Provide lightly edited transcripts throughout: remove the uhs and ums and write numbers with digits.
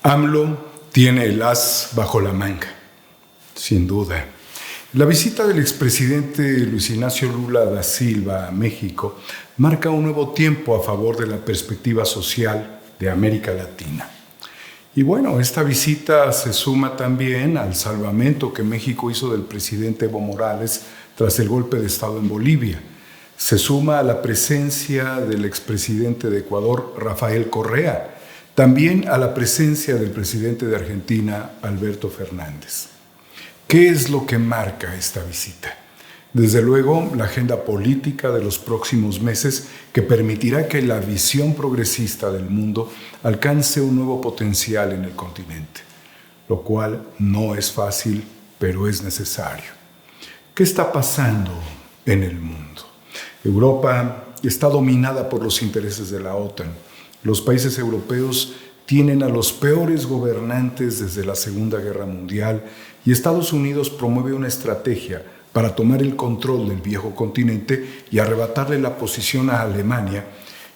AMLO tiene el as bajo la manga, sin duda. La visita del expresidente Luis Ignacio Lula da Silva a México marca un nuevo tiempo a favor de la perspectiva social de América Latina. Y bueno, esta visita se suma también al salvamento que México hizo del presidente Evo Morales tras el golpe de Estado en Bolivia. Se suma a la presencia del expresidente de Ecuador, Rafael Correa, también a la presencia del presidente de Argentina, Alberto Fernández. ¿Qué es lo que marca esta visita? Desde luego, la agenda política de los próximos meses que permitirá que la visión progresista del mundo alcance un nuevo potencial en el continente, lo cual no es fácil, pero es necesario. ¿Qué está pasando en el mundo? Europa está dominada por los intereses de la OTAN. Los países europeos tienen a los peores gobernantes desde la Segunda Guerra Mundial y Estados Unidos promueve una estrategia para tomar el control del viejo continente y arrebatarle la posición a Alemania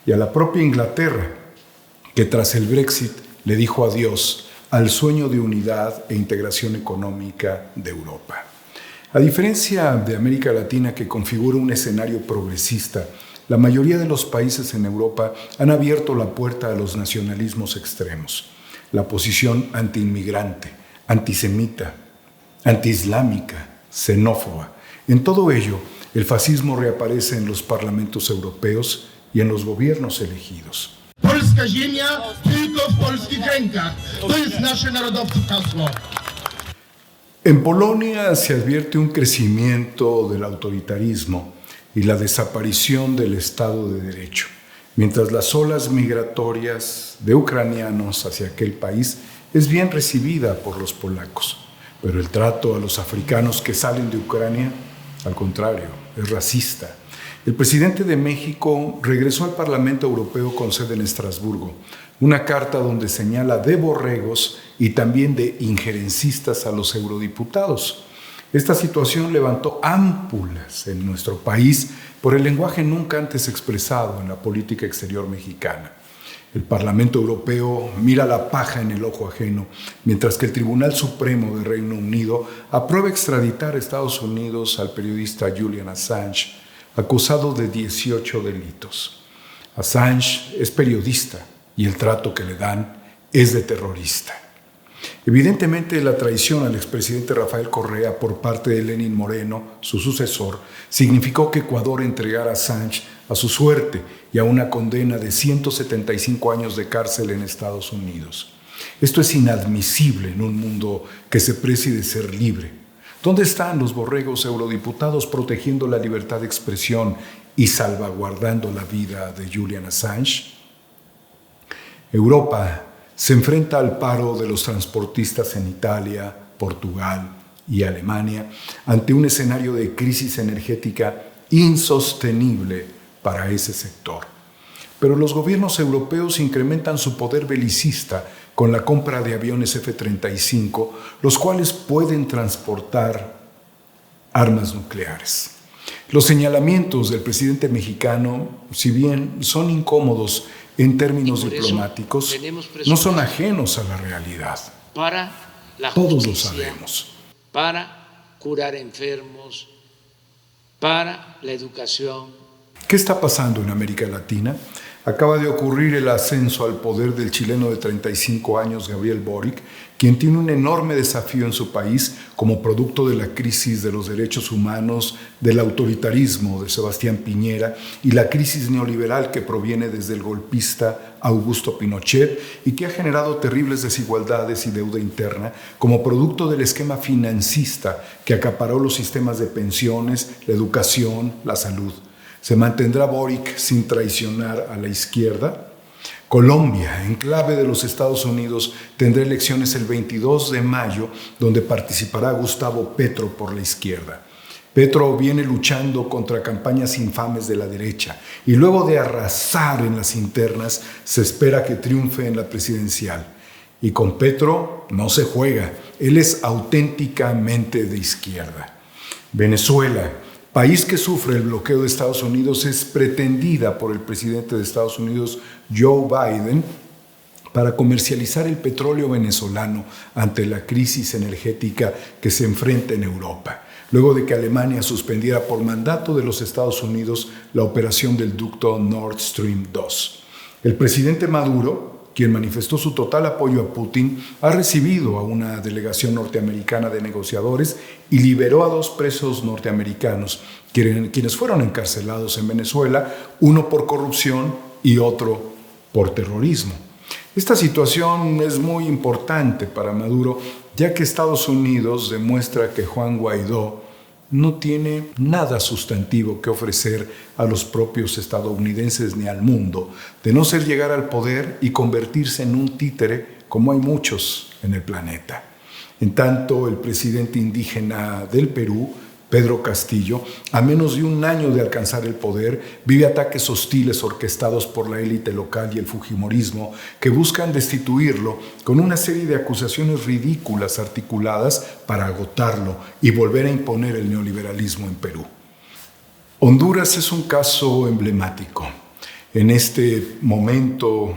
y a la propia Inglaterra, que tras el Brexit le dijo adiós al sueño de unidad e integración económica de Europa. A diferencia de América Latina, que configura un escenario progresista, la mayoría de los países en Europa han abierto la puerta a los nacionalismos extremos. La posición antiinmigrante, antisemita, antiislámica, xenófoba. En todo ello, el fascismo reaparece en los parlamentos europeos y en los gobiernos elegidos. Polska ziemia tylko w polskich rękach. To jest nasze narodowcze hasło. En Polonia se advierte un crecimiento del autoritarismo y la desaparición del Estado de Derecho, mientras las olas migratorias de ucranianos hacia aquel país es bien recibida por los polacos. Pero el trato a los africanos que salen de Ucrania, al contrario, es racista. El presidente de México regresó al Parlamento Europeo con sede en Estrasburgo, una carta donde señala de borregos y también de injerencistas a los eurodiputados. Esta situación levantó ámpulas en nuestro país por el lenguaje nunca antes expresado en la política exterior mexicana. El Parlamento Europeo mira la paja en el ojo ajeno, mientras que el Tribunal Supremo de Reino Unido aprueba extraditar a Estados Unidos al periodista Julian Assange, acusado de 18 delitos. Assange es periodista y el trato que le dan es de terrorista. Evidentemente, la traición al expresidente Rafael Correa por parte de Lenín Moreno, su sucesor, significó que Ecuador entregara a Assange a su suerte y a una condena de 175 años de cárcel en Estados Unidos. Esto es inadmisible en un mundo que se precie de ser libre. ¿Dónde están los borregos eurodiputados protegiendo la libertad de expresión y salvaguardando la vida de Julian Assange? Europa se enfrenta al paro de los transportistas en Italia, Portugal y Alemania ante un escenario de crisis energética insostenible para ese sector. Pero los gobiernos europeos incrementan su poder belicista con la compra de aviones F-35, los cuales pueden transportar armas nucleares. Los señalamientos del presidente mexicano, si bien son incómodos en términos diplomáticos, no son ajenos a la realidad. Para la Todos lo justicia, sabemos. para curar enfermos, para la educación. ¿Qué está pasando en América Latina? Acaba de ocurrir el ascenso al poder del chileno de 35 años, Gabriel Boric, quien tiene un enorme desafío en su país como producto de la crisis de los derechos humanos, del autoritarismo de Sebastián Piñera y la crisis neoliberal que proviene desde el golpista Augusto Pinochet y que ha generado terribles desigualdades y deuda interna como producto del esquema financista que acaparó los sistemas de pensiones, la educación, la salud. ¿Se mantendrá Boric sin traicionar a la izquierda? Colombia, enclave de los Estados Unidos, tendrá elecciones el 22 de mayo, donde participará Gustavo Petro por la izquierda. Petro viene luchando contra campañas infames de la derecha y luego de arrasar en las internas, se espera que triunfe en la presidencial. Y con Petro no se juega, él es auténticamente de izquierda. Venezuela, país que sufre el bloqueo de Estados Unidos, es pretendida por el presidente de Estados Unidos, Joe Biden, para comercializar el petróleo venezolano ante la crisis energética que se enfrenta en Europa, luego de que Alemania suspendiera por mandato de los Estados Unidos la operación del ducto Nord Stream 2. El presidente Maduro, quien manifestó su total apoyo a Putin, ha recibido a una delegación norteamericana de negociadores y liberó a 2 presos norteamericanos, quienes fueron encarcelados en Venezuela, uno por corrupción y otro por terrorismo. Esta situación es muy importante para Maduro, ya que Estados Unidos demuestra que Juan Guaidó no tiene nada sustantivo que ofrecer a los propios estadounidenses ni al mundo, de no ser llegar al poder y convertirse en un títere, como hay muchos en el planeta. En tanto, el presidente indígena del Perú, Pedro Castillo, a menos de un año de alcanzar el poder, vive ataques hostiles orquestados por la élite local y el fujimorismo que buscan destituirlo con una serie de acusaciones ridículas articuladas para agotarlo y volver a imponer el neoliberalismo en Perú. Honduras es un caso emblemático. En este momento,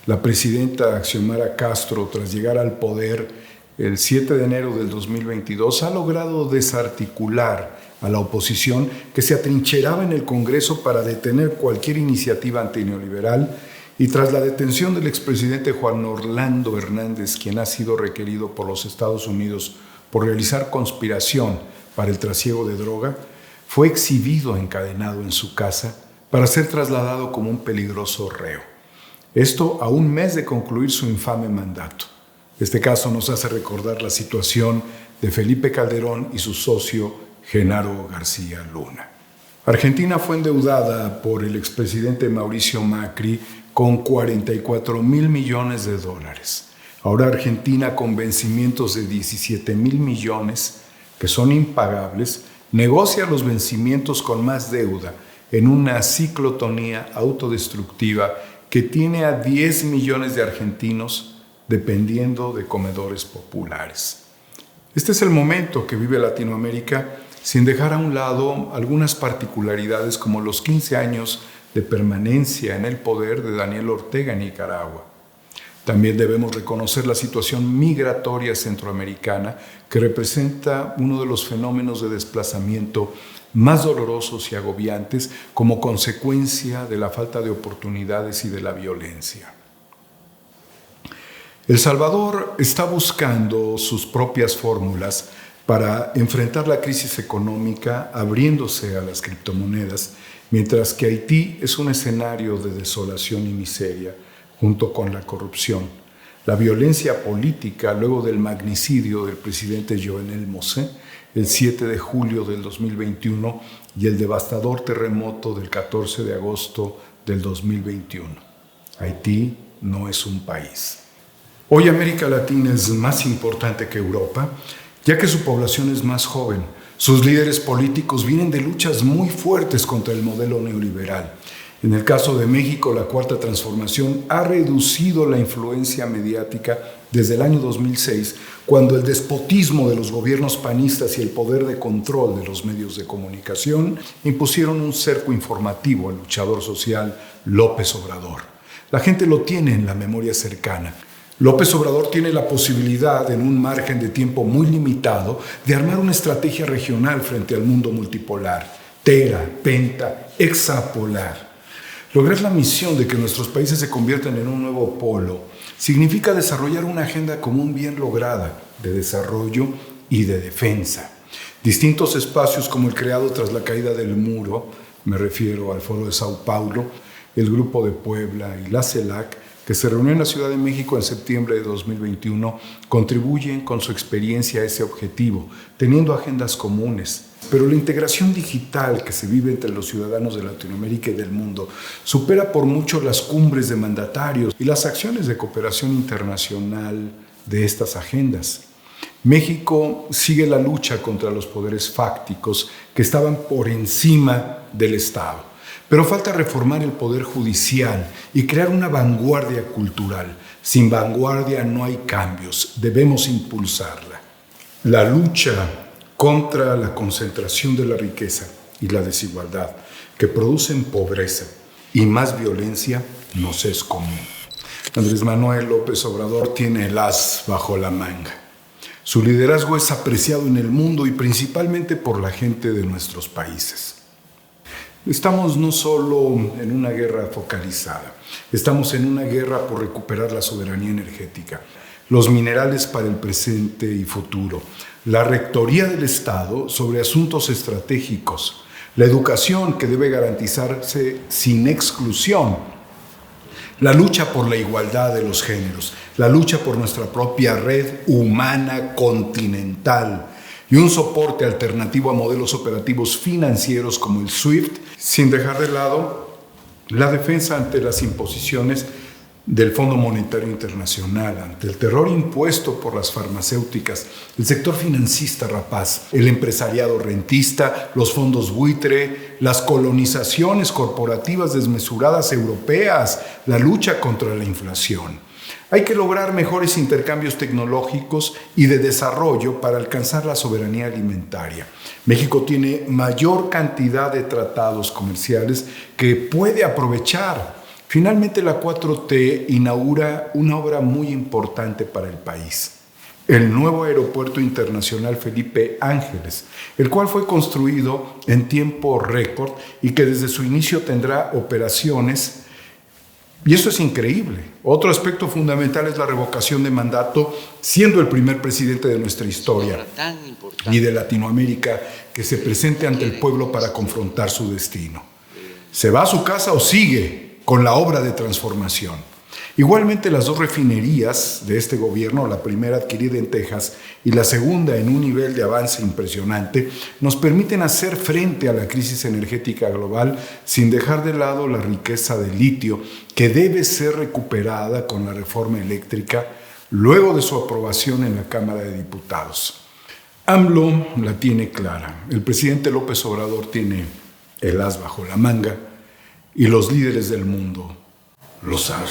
la presidenta Xiomara Castro, tras llegar al poder el 7 de enero del 2022, ha logrado desarticular a la oposición que se atrincheraba en el Congreso para detener cualquier iniciativa antineoliberal, y tras la detención del expresidente Juan Orlando Hernández, quien ha sido requerido por los Estados Unidos por realizar conspiración para el trasiego de droga, fue exhibido encadenado en su casa para ser trasladado como un peligroso reo. Esto a un mes de concluir su infame mandato. Este caso nos hace recordar la situación de Felipe Calderón y su socio Genaro García Luna. Argentina fue endeudada por el expresidente Mauricio Macri con $44,000 millones. Ahora Argentina, con vencimientos de $17,000 millones, que son impagables, negocia los vencimientos con más deuda en una ciclotonía autodestructiva que tiene a 10 millones de argentinos dependiendo de comedores populares. Este es el momento que vive Latinoamérica, sin dejar a un lado algunas particularidades como los 15 años de permanencia en el poder de Daniel Ortega en Nicaragua. También debemos reconocer la situación migratoria centroamericana, que representa uno de los fenómenos de desplazamiento más dolorosos y agobiantes como consecuencia de la falta de oportunidades y de la violencia. El Salvador está buscando sus propias fórmulas para enfrentar la crisis económica, abriéndose a las criptomonedas, mientras que Haití es un escenario de desolación y miseria, junto con la corrupción, la violencia política luego del magnicidio del presidente Jovenel Moïse el 7 de julio del 2021 y el devastador terremoto del 14 de agosto del 2021. Haití no es un país. Hoy América Latina es más importante que Europa, ya que su población es más joven. Sus líderes políticos vienen de luchas muy fuertes contra el modelo neoliberal. En el caso de México, la Cuarta Transformación ha reducido la influencia mediática desde el año 2006, cuando el despotismo de los gobiernos panistas y el poder de control de los medios de comunicación impusieron un cerco informativo al luchador social López Obrador. La gente lo tiene en la memoria cercana. López Obrador tiene la posibilidad, en un margen de tiempo muy limitado, de armar una estrategia regional frente al mundo multipolar, tera, penta, hexapolar. Lograr la misión de que nuestros países se conviertan en un nuevo polo significa desarrollar una agenda común bien lograda de desarrollo y de defensa. Distintos espacios como el creado tras la caída del muro, me refiero al Foro de Sao Paulo, el Grupo de Puebla y la CELAC, que se reunió en la Ciudad de México en septiembre de 2021, contribuyen con su experiencia a ese objetivo, teniendo agendas comunes. Pero la integración digital que se vive entre los ciudadanos de Latinoamérica y del mundo supera por mucho las cumbres de mandatarios y las acciones de cooperación internacional de estas agendas. México sigue la lucha contra los poderes fácticos que estaban por encima del Estado. Pero falta reformar el poder judicial y crear una vanguardia cultural. Sin vanguardia no hay cambios, debemos impulsarla. La lucha contra la concentración de la riqueza y la desigualdad que producen pobreza y más violencia nos es común. Andrés Manuel López Obrador tiene el as bajo la manga. Su liderazgo es apreciado en el mundo y principalmente por la gente de nuestros países. Estamos no solo en una guerra focalizada, estamos en una guerra por recuperar la soberanía energética, los minerales para el presente y futuro, la rectoría del Estado sobre asuntos estratégicos, la educación que debe garantizarse sin exclusión, la lucha por la igualdad de los géneros, la lucha por nuestra propia red humana continental y un soporte alternativo a modelos operativos financieros como el SWIFT, sin dejar de lado la defensa ante las imposiciones del Fondo Monetario Internacional, ante el terror impuesto por las farmacéuticas, el sector financista rapaz, el empresariado rentista, los fondos buitre, las colonizaciones corporativas desmesuradas europeas, la lucha contra la inflación. Hay que lograr mejores intercambios tecnológicos y de desarrollo para alcanzar la soberanía alimentaria. México tiene mayor cantidad de tratados comerciales que puede aprovechar. Finalmente, la 4T inaugura una obra muy importante para el país: el nuevo Aeropuerto Internacional Felipe Ángeles, el cual fue construido en tiempo récord y que desde su inicio tendrá operaciones. Y eso es increíble. Otro aspecto fundamental es la revocación de mandato, siendo el primer presidente de nuestra historia y de Latinoamérica que se presente ante el pueblo para confrontar su destino. ¿Se va a su casa o sigue con la obra de transformación? Igualmente, las dos refinerías de este gobierno, la primera adquirida en Texas y la segunda en un nivel de avance impresionante, nos permiten hacer frente a la crisis energética global sin dejar de lado la riqueza de litio que debe ser recuperada con la reforma eléctrica luego de su aprobación en la Cámara de Diputados. AMLO la tiene clara. El presidente López Obrador tiene el as bajo la manga y los líderes del mundo lo saben.